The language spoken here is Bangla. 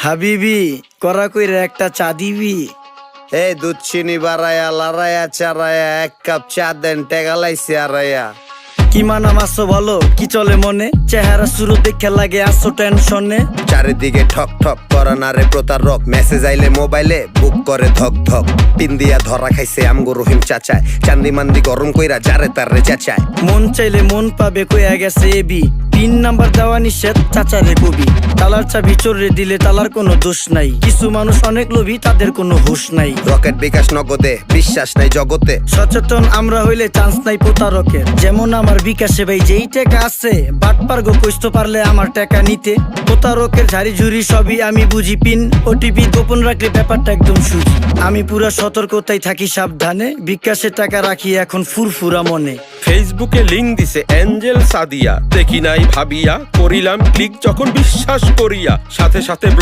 হাবিবি করা কইরা একটা চা দিবি? এই দুধ চিনি বাড়ায়া লড়াইয়া চারায়া এক কাপ চা দেন টেগালাইছি আড়াইয়া। কি মানা মাসো ভালো কি চলে মনে, চেহারা শুরু দেখে লাগে আসো টেনশনে। চারিদিকে ঠক ঠক করা না রে প্রতারক, মেসেজ আইলে মোবাইলে বুক করে ধক ধক। পিন দিয়া ধরা খাইছে আমগো রহিম চাচায়, চান্দি মান্দি গরম কইরা যারে তারে চাচায়। মন চাইলে মন পাবে কইয়া গেছে এবি, পিন নাম্বার দেওয়া নিষেধ চাচারে কবি। তালার চাবি চোরে দিলে তালার কোনো দোষ নাই, কিছু মানুষ অনেক লোভী তাদের কোনো হুঁশ নাই। রকেট বিকাশ নগদে বিশ্বাস নাই জগতে, সচেতন আমরা হইলে চান্স নাই প্রতারকের। যেমন আমার বিকাশে ভাই যেই টাকা আছে, বাটপার গো কইতে পারলে আমার টাকা নিতে। প্রতারকের ঝাড়ি ঝুড়ি সবই আমি বুঝি, পিন ওটিপি গোপন রাখলে ব্যাপারটা একদম সুজি। আমি পুরা সতর্কতায় থাকি সাবধানে, বিকাশে টাকা রাখি এখন ফুরফুরা মনে। ফেসবুকে লিংক দিছে এঞ্জেল সাদিয়া, দেখি নাই ভাবিয়া করিলাম ক্লিক যখন বিশ্বাস করিয়া, সাথে সাথে ব্লক